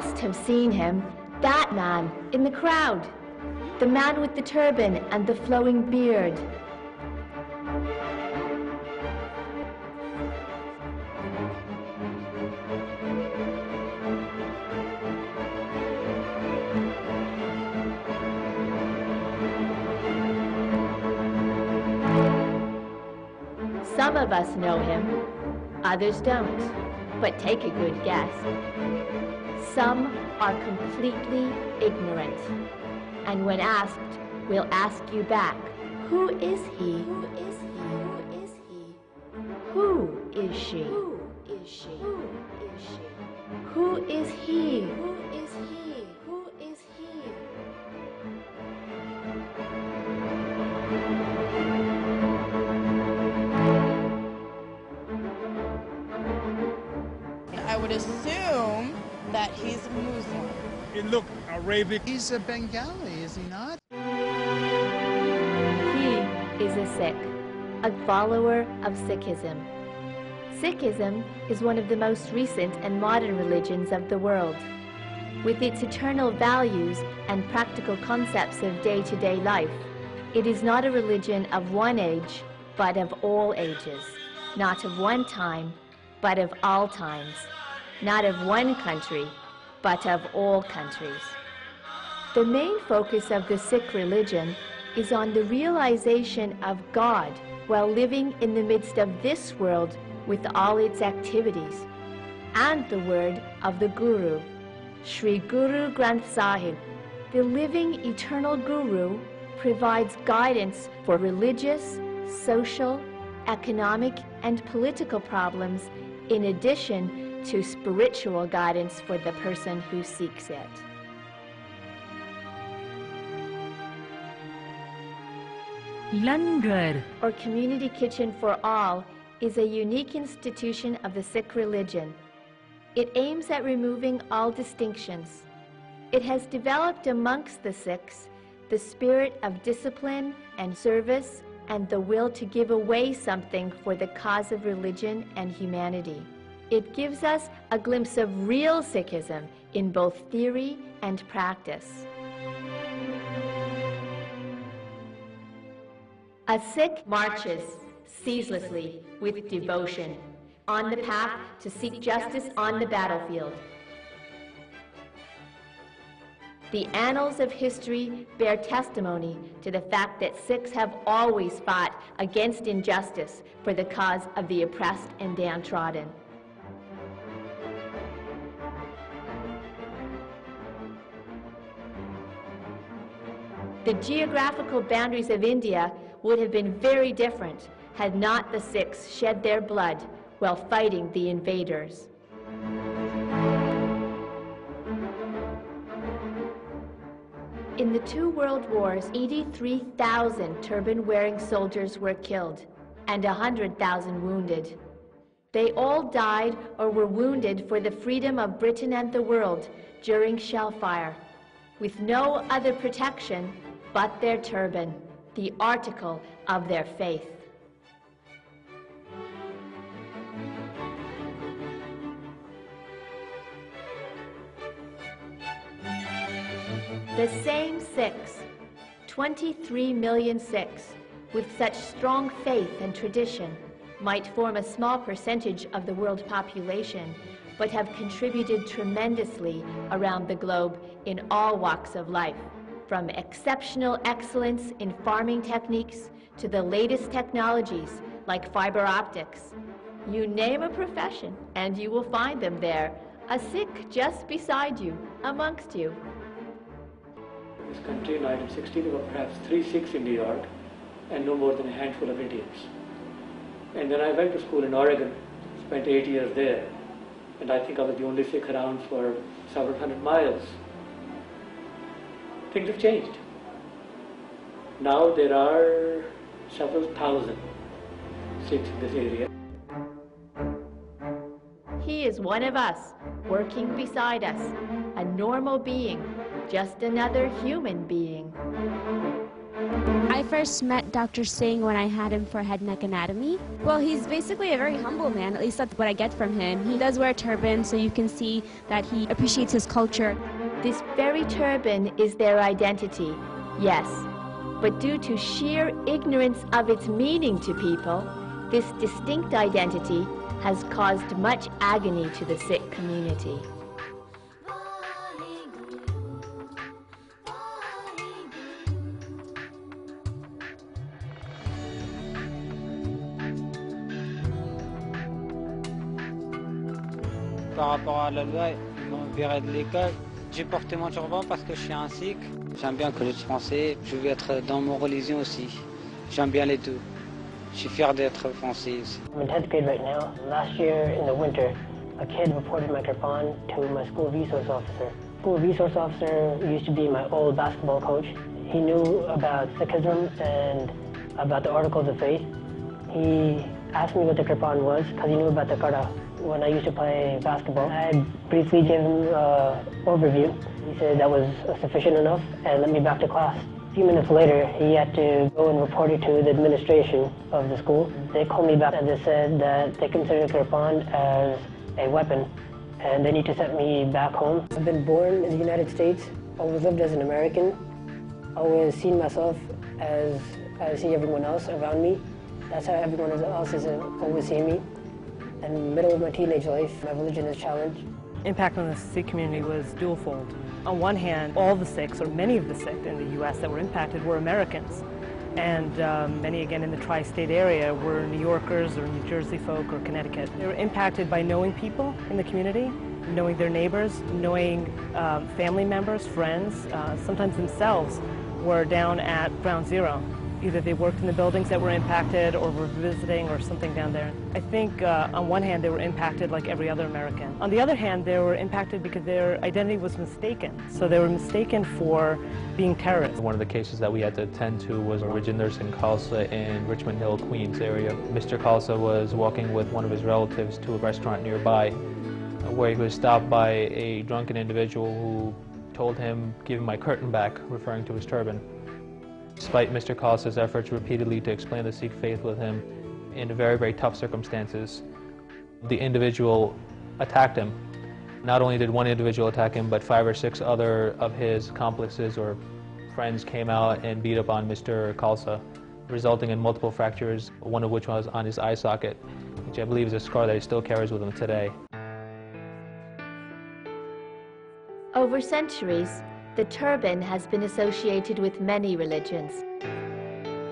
must have seen him, that man in the crowd, the man with the turban and the flowing beard. Some of us know him, others don't, but take a good guess. Some are completely ignorant, and when asked, we'll ask you back, who is he? Who is he? Who is he? Who is she? Who is she? Who is she? Who is he? Who is he? Who is he? I would assume that he's Muslim. He looked Arabic. He's a Bengali, is he not? He is a Sikh, a follower of Sikhism. Sikhism is one of the most recent and modern religions of the world. With its eternal values and practical concepts of day-to-day life, it is not a religion of one age, but of all ages, not of one time, but of all times, not of one country, but of all countries. The main focus of the Sikh religion is on the realization of God while living in the midst of this world with all its activities, and the word of the Guru, Sri Guru Granth Sahib. The living eternal Guru provides guidance for religious, social, economic, and political problems, in addition to spiritual guidance for the person who seeks it. Langar, or Community Kitchen for All, is a unique institution of the Sikh religion. It aims at removing all distinctions. It has developed amongst the Sikhs the spirit of discipline and service and the will to give away something for the cause of religion and humanity. It gives us a glimpse of real Sikhism in both theory and practice. A Sikh marches ceaselessly with devotion on the path to seek justice on the battlefield. The annals of history bear testimony to the fact that Sikhs have always fought against injustice for the cause of the oppressed and downtrodden. The geographical boundaries of India would have been very different had not the Sikhs shed their blood while fighting the invaders. In the 2 world wars, 83,000 turban-wearing soldiers were killed and 100,000 wounded. They all died or were wounded for the freedom of Britain and the world during shell fire, with no other protection but their turban, the article of their faith. The same Sikhs, 23 million Sikhs, with such strong faith and tradition, might form a small percentage of the world population, but have contributed tremendously around the globe in all walks of life, from exceptional excellence in farming techniques to the latest technologies like fiber optics. You name a profession and you will find them there, a Sikh just beside you, amongst you. This country in 1960, there were perhaps 3 Sikhs in New York and no more than a handful of Indians. And then I went to school in Oregon, spent 8 years there, and I think I was the only Sikh around for several hundred miles. Things have changed. Now there are several thousand Sikhs in this area. He is one of us, working beside us, a normal being, just another human being. I first met Dr. Singh when I had him for head neck anatomy. Well, he's basically a very humble man, at least that's what I get from him. He does wear a turban, so you can see that he appreciates his culture. This very turban is their identity, yes. But due to sheer ignorance of its meaning to people, this distinct identity has caused much agony to the Sikh community. Par rapport à la loi, ils m'ont viré de l'école. J'ai porté mon turban parce que je suis un sikh. J'aime bien le collège français, je veux être dans mon religion aussi. J'aime bien les deux. Je suis fier d'être français aussi. I'm in 10th grade right now. Last year in the winter, a kid reported my turban to my school resource officer. School resource officer used to be my old basketball coach. He knew about Sikhism and about the articles of faith. He asked me what the turban was because he knew about the Qara. When I used to play basketball, I briefly gave him an overview. He said that was sufficient enough and let me back to class. A few minutes later, he had to go and report it to the administration of the school. They called me back and they said that they consider the turban as a weapon and they need to send me back home. I've been born in the United States, always lived as an American, always seen myself as I see everyone else around me. That's how everyone else has always seen me. In the middle of my teenage life, my religion is challenged. Impact on the Sikh community was dual-fold. On one hand, all the Sikhs, or many of the Sikhs in the U.S. that were impacted were Americans. And many, again, in the tri-state area were New Yorkers or New Jersey folk or Connecticut. They were impacted by knowing people in the community, knowing their neighbors, knowing family members, friends, sometimes themselves were down at ground zero. Either they worked in the buildings that were impacted or were visiting or something down there. I think on one hand they were impacted like every other American. On the other hand, they were impacted because their identity was mistaken. So they were mistaken for being terrorists. One of the cases that we had to attend to was Rajinder Singh Khalsa in Richmond Hill, Queens area. Mr. Khalsa was walking with one of his relatives to a restaurant nearby where he was stopped by a drunken individual who told him, "Give me my curtain back," referring to his turban. Despite Mr. Khalsa's efforts repeatedly to explain the Sikh faith with him in very, very tough circumstances, the individual attacked him. Not only did one individual attack him, but 5 or 6 other of his accomplices or friends came out and beat up on Mr. Khalsa, resulting in multiple fractures, one of which was on his eye socket, which I believe is a scar that he still carries with him today. Over centuries, the turban has been associated with many religions.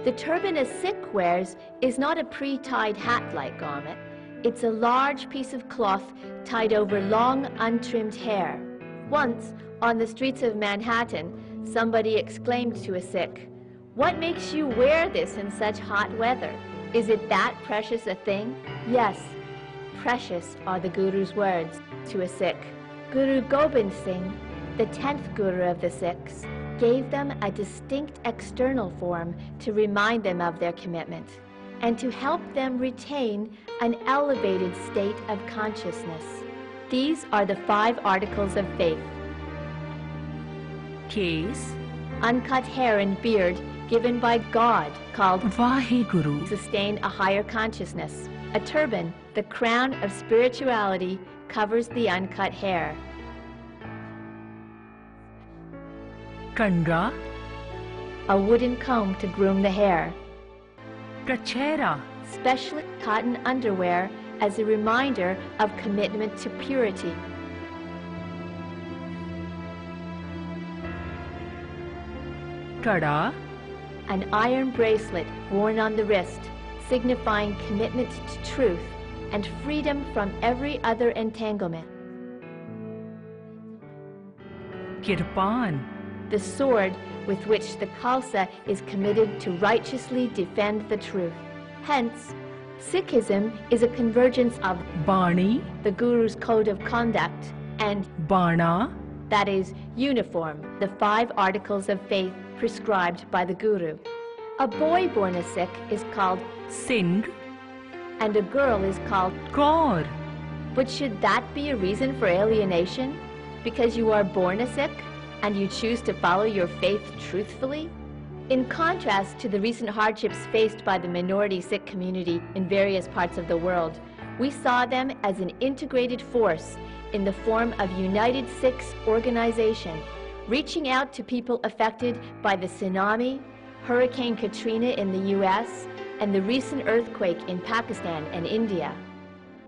The turban a Sikh wears is not a pre-tied hat-like garment. It's a large piece of cloth tied over long, untrimmed hair. Once, on the streets of Manhattan, somebody exclaimed to a Sikh, "What makes you wear this in such hot weather? Is it that precious a thing?" Yes, precious are the Guru's words to a Sikh. Guru Gobind Singh, the 10th Guru of the Sikhs, gave them a distinct external form to remind them of their commitment and to help them retain an elevated state of consciousness. These are the 5 articles of faith. Case. Uncut hair and beard given by God, called Vaheguru. Sustain a higher consciousness. A turban, the crown of spirituality, covers the uncut hair. Kandra. A wooden comb to groom the hair. Kachera. Specially cotton underwear as a reminder of commitment to purity. Kada. An iron bracelet worn on the wrist, signifying commitment to truth and freedom from every other entanglement. Kirpan. The sword with which the Khalsa is committed to righteously defend the truth. Hence, Sikhism is a convergence of Bani, the Guru's code of conduct, and Bana, that is, uniform, the 5 articles of faith prescribed by the Guru. A boy born a Sikh is called Singh, and a girl is called Kaur. But should that be a reason for alienation? Because you are born a Sikh and you choose to follow your faith truthfully? In contrast to the recent hardships faced by the minority Sikh community in various parts of the world, we saw them as an integrated force in the form of United Sikhs organization, reaching out to people affected by the tsunami, Hurricane Katrina in the US, and the recent earthquake in Pakistan and India.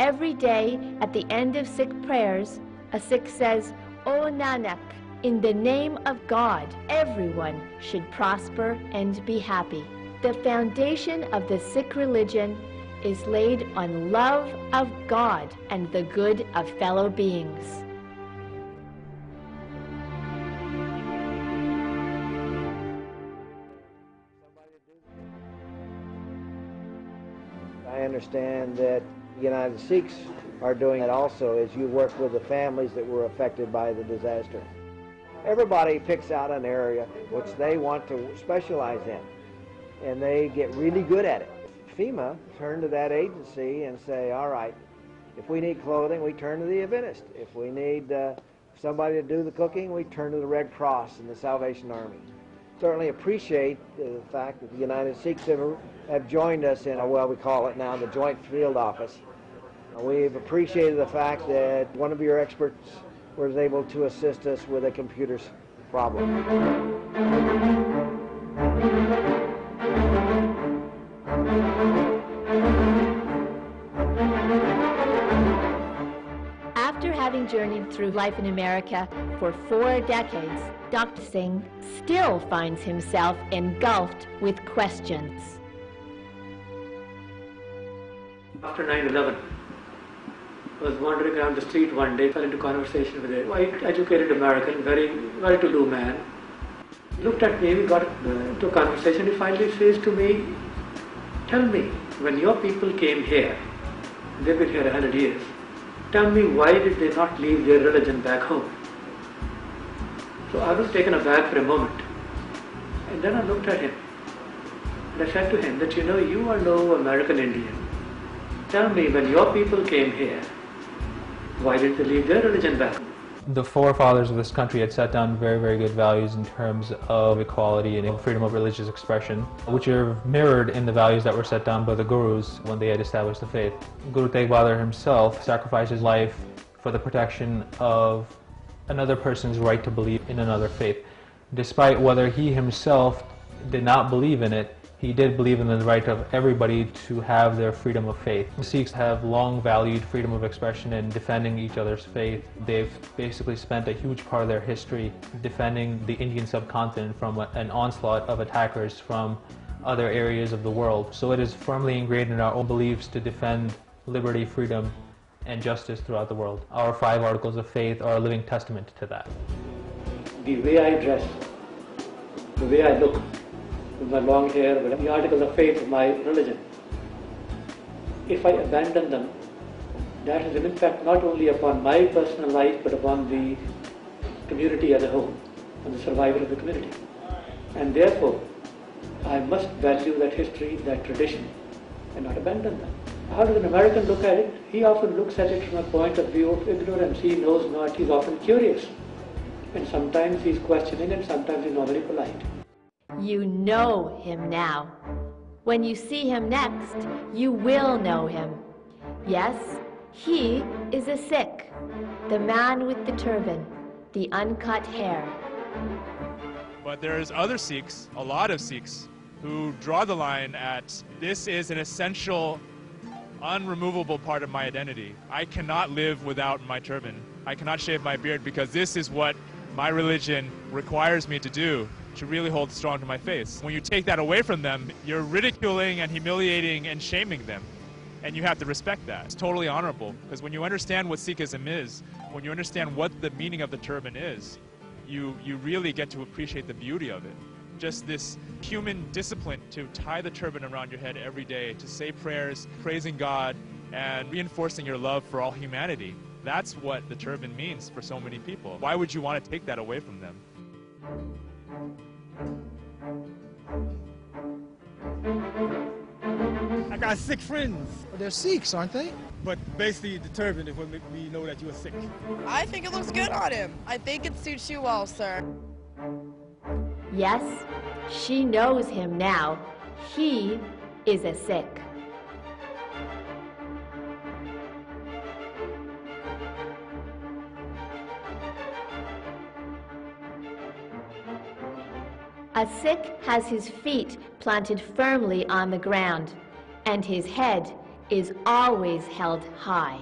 Every day, at the end of Sikh prayers, a Sikh says, "O Nanak, in the name of God, everyone should prosper and be happy." The foundation of the Sikh religion is laid on love of God and the good of fellow beings. I understand that the United Sikhs are doing that also, as you work with the families that were affected by the disaster. Everybody picks out an area which they want to specialize in, and they get really good at it. FEMA turn to that agency and say, all right, if we need clothing, we turn to the Adventist. If we need somebody to do the cooking, we turn to the Red Cross and the Salvation Army. Certainly appreciate the fact that the United Sikhs have joined us in, well, we call it now the Joint Field Office. We've appreciated the fact that one of your experts was able to assist us with a computer's problem. After having journeyed through life in America for 4 decades, Dr. Singh still finds himself engulfed with questions. After 9/11, I was wandering around the street one day, fell into conversation with a white-educated American, very well-to-do man. He looked at me, we got into a conversation. He finally says to me, "Tell me, when your people came here, they've been here 100 years, tell me, why did they not leave their religion back home?" So I was taken aback for a moment. And then I looked at him. And I said to him that, you are no American Indian. Tell me, when your people came here, why did they leave their religion back? The forefathers of this country had set down very, very good values in terms of equality and freedom of religious expression, which are mirrored in the values that were set down by the Gurus when they had established the faith. Guru Tegh Bahadur himself sacrificed his life for the protection of another person's right to believe in another faith. Despite whether he himself did not believe in it, he did believe in the right of everybody to have their freedom of faith. The Sikhs have long valued freedom of expression and defending each other's faith. They've basically spent a huge part of their history defending the Indian subcontinent from an onslaught of attackers from other areas of the world. So it is firmly ingrained in our own beliefs to defend liberty, freedom, and justice throughout the world. Our 5 articles of faith are a living testament to that. The way I dress, the way I look, with my long hair, with the articles of faith of my religion, if I abandon them, that has an impact not only upon my personal life, but upon the community as a whole, on the survival of the community. And therefore, I must value that history, that tradition, and not abandon them. How does an American look at it? He often looks at it from a point of view of ignorance. He knows not. He's often curious. And sometimes he's questioning, and sometimes he's not very polite. You know him now. When you see him next, you will know him. Yes, he is a Sikh, the man with the turban, the uncut hair. But there's other Sikhs, a lot of Sikhs, who draw the line at, this is an essential, unremovable part of my identity. I cannot live without my turban. I cannot shave my beard because this is what my religion requires me to do to really hold strong to my faith. When you take that away from them, you're ridiculing and humiliating and shaming them. And you have to respect that. It's totally honorable, because when you understand what Sikhism is, when you understand what the meaning of the turban is, you really get to appreciate the beauty of it. Just this human discipline to tie the turban around your head every day, to say prayers, praising God, and reinforcing your love for all humanity. That's what the turban means for so many people. Why would you want to take that away from them? I got Sikh friends. They're Sikhs, aren't they? But basically the turban is what makes me know that you're Sikh. I think it looks good on him. I think it suits you well, sir. Yes, She knows him now. He is a Sikh. A Sikh has his feet planted firmly on the ground, and his head is always held high.